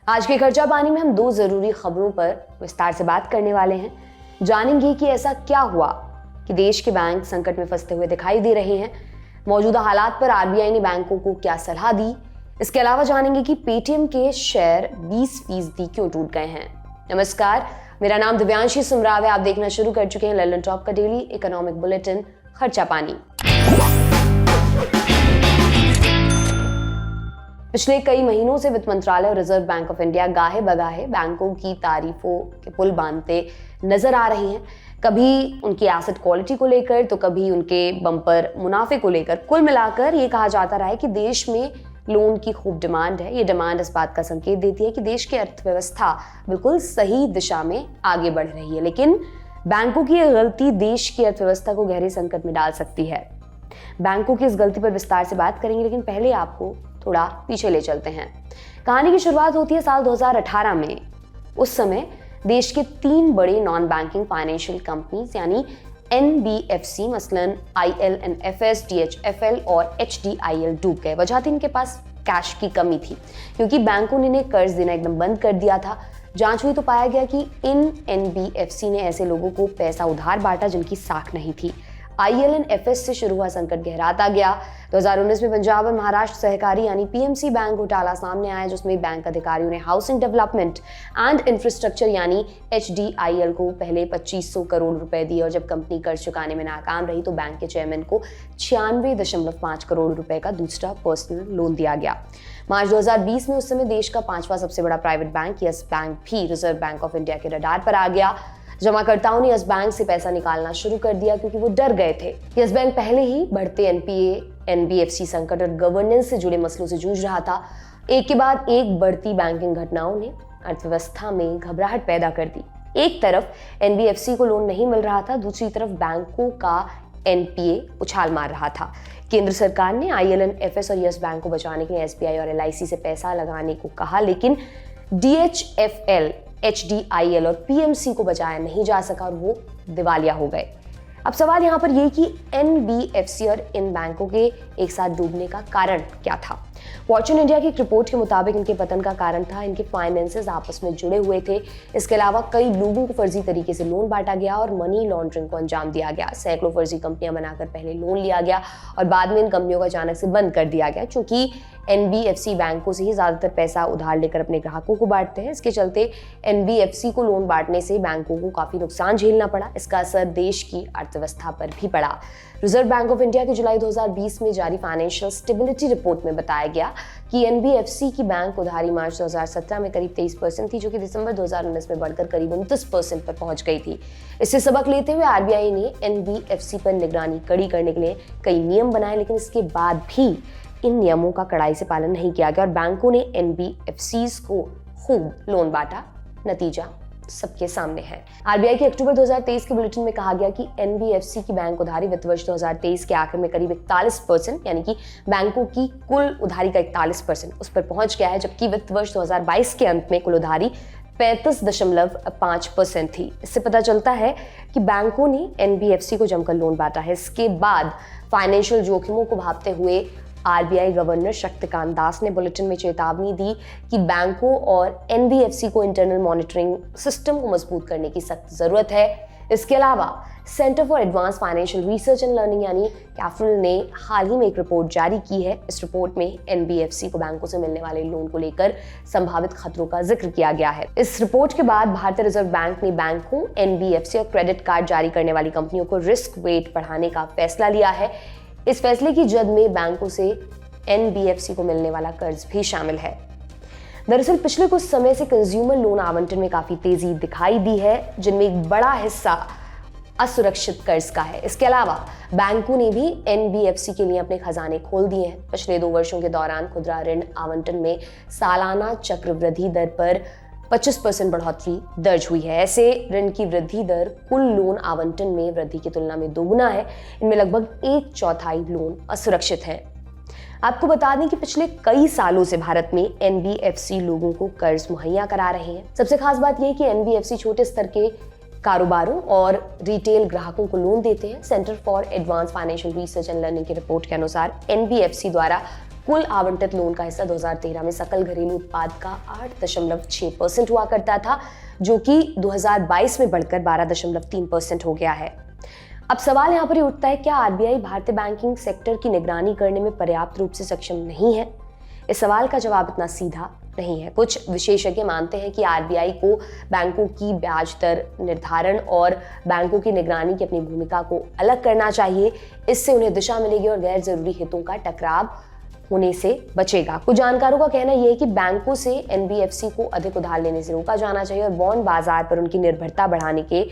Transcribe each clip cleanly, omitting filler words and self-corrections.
आज के खर्चा पानी में हम दो जरूरी खबरों पर विस्तार से बात करने वाले हैं। जानेंगे कि ऐसा क्या हुआ कि देश के बैंक संकट में फंसते हुए दिखाई दे रहे हैं। मौजूदा हालात पर आरबीआई ने बैंकों को क्या सलाह दी। इसके अलावा जानेंगे कि पेटीएम के शेयर 20% क्यों टूट गए हैं। नमस्कार, मेरा नाम दिव्यांशी सुमराव है। आप देखना शुरू कर चुके हैं लल्लन टॉप का डेली इकोनॉमिक बुलेटिन खर्चा पानी। पिछले कई महीनों से वित्त मंत्रालय और रिजर्व बैंक ऑफ इंडिया गाहे बगाहे बैंकों की तारीफों के पुल बांधते नजर आ रही हैं। कभी उनकी एसेट क्वालिटी को लेकर तो कभी उनके बम्पर मुनाफे को लेकर। कुल मिलाकर ये कहा जाता रहा है कि देश में लोन की खूब डिमांड है। ये डिमांड इस बात का संकेत देती है कि देश की अर्थव्यवस्था बिल्कुल सही दिशा में आगे बढ़ रही है। लेकिन बैंकों की यह गलती देश की अर्थव्यवस्था को गहरे संकट में डाल सकती है। बैंकों की इस गलती पर विस्तार से बात करेंगे, लेकिन पहले आपको थोड़ा पीछे ले चलते हैं। कहानी की शुरुआत होती है साल 2018 में। उस समय देश के 3 बड़े नॉन बैंकिंग फाइनेंशियल कंपनीज यानी NBFC मसलन ILNFS, DHFL और HDIL डूब गए। वजह थी इनके पास कैश की कमी थी, क्योंकि बैंकों ने इन्हें कर्ज देना एकदम बंद कर दिया था। जांच हुई तो पाया गया कि इन NBFC ने ऐसे लोगों को पैसा उधार बांटा जिनकी साख नहीं थी। ILNFS से शुरू हुआ संकट गहराता गया। 2019 में पंजाब और महाराष्ट्र सहकारी यानी PMC बैंक घोटाला सामने आया, जिसमें बैंक अधिकारियों ने हाउसिंग डेवलपमेंट एंड इंफ्रास्ट्रक्चर यानी HDIL को पहले 2500 करोड़ रुपए दिए, और जब कंपनी कर्ज चुकाने में नाकाम रही तो बैंक के चेयरमैन को 96.5 करोड़ रुपए का दूसरा पर्सनल लोन दिया गया। मार्च 2020 में उस समय देश का 5वां सबसे बड़ा प्राइवेट बैंक यस बैंक भी रिजर्व बैंक ऑफ इंडिया के रडार पर आ गया। जमाकर्ताओं ने यस बैंक से पैसा निकालना शुरू कर दिया, क्योंकि वो डर गए थे। यस बैंक पहले ही बढ़ते NPA, NBFC संकट और गवर्नेंस से जुड़े मसलों से जूझ रहा था। एक के बाद एक बढ़ती बैंकिंग घटनाओं ने अर्थव्यवस्था में घबराहट पैदा कर दी। एक तरफ NBFC को लोन नहीं मिल रहा था, दूसरी तरफ बैंकों का NPA उछाल मार रहा था। केंद्र सरकार ने ILNFS और यस बैंक को बचाने के लिए SBI और LIC से पैसा लगाने को कहा, लेकिन DHFL, HDIL और PMC को बचाया नहीं जा सका और वो दिवालिया हो गए। अब सवाल यहाँ पर यह कि NBFC और इन बैंकों के एक साथ डूबने का कारण क्या था। फॉर्च्यून इंडिया की एक रिपोर्ट के मुताबिक इनके पतन का कारण था इनके फाइनेंसेस आपस में जुड़े हुए थे। इसके अलावा कई लोगों को फर्जी तरीके से लोन बांटा गया और मनी लॉन्ड्रिंग को अंजाम दिया गया। सैकड़ों फर्जी कंपनियां बनाकर पहले लोन लिया गया और बाद में इन कंपनियों को अचानक से बंद कर दिया गया, क्योंकि NBFC बैंकों से ही ज्यादातर पैसा उधार लेकर अपने ग्राहकों को बांटते हैं। इसके चलते NBFC को लोन बांटने से बैंकों को काफी नुकसान झेलना पड़ा। इसका असर देश की अर्थव्यवस्था पर भी पड़ा। रिजर्व बैंक ऑफ इंडिया की जुलाई 2020 में जारी फाइनेंशियल स्टेबिलिटी रिपोर्ट में बताया गया कि NBFC की बैंक उधारी मार्च 2017 में करीब 23% थी, जो कि दिसंबर 2019 में बढ़कर करीब 29% पर पहुंच गई थी। इससे सबक लेते हुए आरबीआई ने NBFC पर निगरानी कड़ी करने के लिए कई नियम बनाए, लेकिन इसके बाद भी इन नियमों का कड़ाई से पालन नहीं किया गया और बैंकों ने NBFCs को खूब लोन बांटा। नतीजा सबके सामने है। आरबीआई के अक्टूबर 2023 के बुलेटिन में कहा गया कि NBFC की बैंक उधारी वित्त वर्ष 2023 के आखिर में करीब 41%, यानी कि बैंकों की कुल उधारी का 41% उस पर पहुंच गया है, जबकि वित्त वर्ष 2022 के अंत में कुल उधारी 35.5% थी। इससे पता चलता है कि बैंकों ने NBFC को जमकर लोन बांटा है। इसके बाद फाइनेंशियल जोखिमों को भांपते हुए आरबीआई गवर्नर शक्तिकांत दास ने बुलेटिन में चेतावनी दी कि बैंकों और NBFC को इंटरनल मॉनिटरिंग सिस्टम को मजबूत करने की सख्त जरूरत है। इसके अलावा centre for advance financial research and learning यानी कैफरल ने हाल ही में एक रिपोर्ट जारी की है। इस रिपोर्ट में NBFC को बैंकों से मिलने वाले लोन को लेकर संभावित खतरों का जिक्र किया गया है। इस रिपोर्ट के बाद भारतीय रिजर्व बैंक ने बैंकों, NBFC और क्रेडिट कार्ड जारी करने वाली कंपनियों को रिस्क वेट बढ़ाने का फैसला लिया है। इस फैसले की जद में बैंकों से NBFC को मिलने वाला कर्ज भी शामिल है। दरअसल पिछले कुछ समय से कंज्यूमर लोन आवंटन में काफी तेजी दिखाई दी है, जिनमें एक बड़ा हिस्सा असुरक्षित कर्ज का है। इसके अलावा बैंकों ने भी NBFC के लिए अपने खजाने खोल दिए हैं। पिछले 2 वर्षों के दौरान खुदरा ऋण आवंटन में सालाना चक्रवृद्धि दर पर 25% बढ़ोतरी दर्ज हुई है। ऐसे ऋण की वृद्धि दर कुल लोन आवंटन में वृद्धि की तुलना में दोगुना है। इनमें लगभग 1/4 लोन असुरक्षित हैं। आपको बता दें कि पिछले कई सालों से भारत में NBFC लोगों को कर्ज मुहैया करा रहे हैं। सबसे खास बात यह है कि NBFC छोटे स्तर के कारोबारों और रिटेल ग्राहकों को लोन देते हैं। Centre for advance financial research and learning की रिपोर्ट के अनुसार NBFC द्वारा कुल आवंटित लोन का हिस्सा 2013 में सकल घरेलू उत्पाद का 8.6% हुआ करता था, जो कि 2022 में बढ़कर 12.3% हो गया है। अब सवाल यहाँ पर ही उठता है, क्या आरबीआई भारतीय बैंकिंग सेक्टर की निगरानी करने में पर्याप्त रूप से सक्षम नहीं है? इस सवाल का जवाब इतना सीधा नहीं है। कुछ विशेषज्ञ मानते हैं कि आरबीआई को बैंकों की ब्याज दर निर्धारण और बैंकों की निगरानी की अपनी भूमिका को अलग करना चाहिए। इससे उन्हें दिशा मिलेगी और गैर जरूरी हितों का टकराव होने से बचेगा। कुछ जानकारों का कहना यह है कि बैंकों से एनबीएफसी को अधिक उधार लेने से रोका जाना चाहिए और बॉन्ड बाजार पर उनकी निर्भरता बढ़ाने के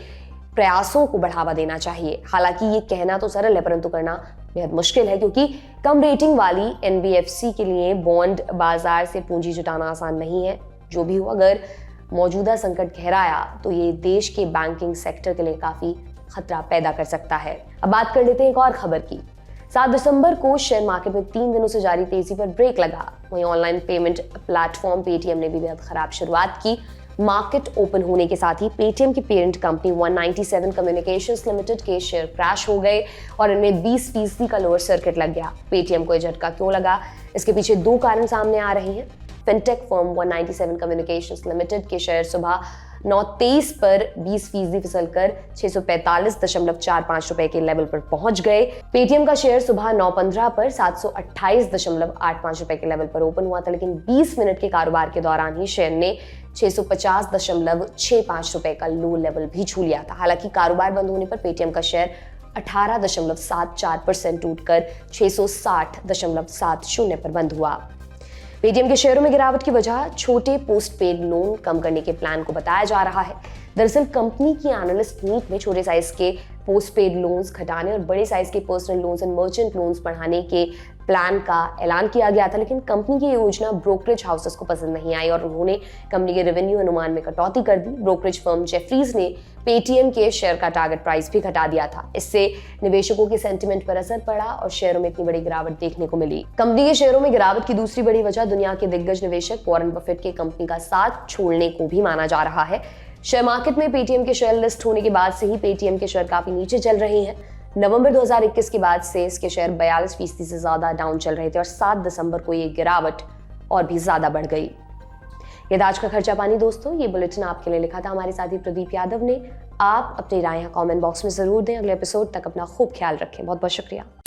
प्रयासों को बढ़ावा देना चाहिए। हालांकि ये कहना तो सरल है, परंतु करना बेहद मुश्किल है, क्योंकि कम रेटिंग वाली एनबीएफसी के लिए बॉन्ड बाजार से पूंजी जुटाना आसान नहीं है। जो भी हो, अगर मौजूदा संकट गहराया तो ये देश के बैंकिंग सेक्टर के लिए काफी खतरा पैदा कर सकता है। अब बात कर लेते हैं एक और खबर की। 7 दिसंबर को शेयर मार्केट में 3 दिनों से जारी तेजी पर ब्रेक लगा। वहीं ऑनलाइन पेमेंट प्लेटफॉर्म पेटीएम ने भी बेहद खराब शुरुआत की। मार्केट ओपन होने के साथ ही पेटीएम की पेरेंट कंपनी 197 कम्युनिकेशंस लिमिटेड के शेयर क्रैश हो गए और इनमें 20% का लोअर सर्किट लग गया। पेटीएम को यह झटका क्यों लगा, इसके पीछे 2 कारण सामने आ रहे हैं। फिनटेक फर्म 197 कम्युनिकेशंस लिमिटेड के शेयर सुबह 9:23 पर 20% फिसलकर 645.45 रुपए के लेवल पर पहुंच गए। पेटीएम का शेयर सुबह 9:15 पर 728.85 रुपए के लेवल पर ओपन हुआ था, लेकिन 20 मिनट के कारोबार के दौरान ही शेयर ने 650.65 रुपए का लो लेवल भी छू लिया था। हालांकि कारोबार बंद होने पर पेटीएम का शेयर 18.74% टूटकर 660.70 पर बंद हुआ। पेटीएम के शेयरों में गिरावट की वजह छोटे पोस्ट पेड लोन कम करने के प्लान को बताया जा रहा है। दरअसल कंपनी की एनालिस्ट मीट में छोटे साइज के पोस्ट पेड लोन्स घटाने और बड़े साइज के personal loans and merchant loans बढ़ाने के प्लान का ऐलान किया गया था, लेकिन कंपनी की योजना ब्रोकरेज हाउसेस को पसंद नहीं आई और उन्होंने कंपनी के रेवेन्यू अनुमान में कटौती कर दी। ब्रोकरेज फर्म जेफरीज ने पेटीएम के शेयर का टारगेट प्राइस भी घटा दिया था। इससे निवेशकों के सेंटिमेंट पर असर पड़ा और शेयरों में इतनी बड़ी गिरावट देखने को मिली। कंपनी के शेयरों में गिरावट की दूसरी बड़ी वजह दुनिया के दिग्गज निवेशक वॉरेन बफेट के कंपनी का साथ छोड़ने को भी माना जा रहा है। शेयर मार्केट में पेटीएम के शेयर लिस्ट होने के बाद से ही पेटीएम के शेयर काफी नीचे चल रहे हैं। नवंबर 2021 के बाद से इसके शेयर 42% से ज्यादा डाउन चल रहे थे और 7 दिसंबर को ये गिरावट और भी ज्यादा बढ़ गई। ये आज का खर्चा पानी दोस्तों, ये बुलेटिन आपके लिए लिखा था हमारे साथी प्रदीप यादव ने। आप अपनी राय कमेंट बॉक्स में जरूर दें। अगले एपिसोड तक अपना खूब ख्याल रखें। बहुत बहुत शुक्रिया।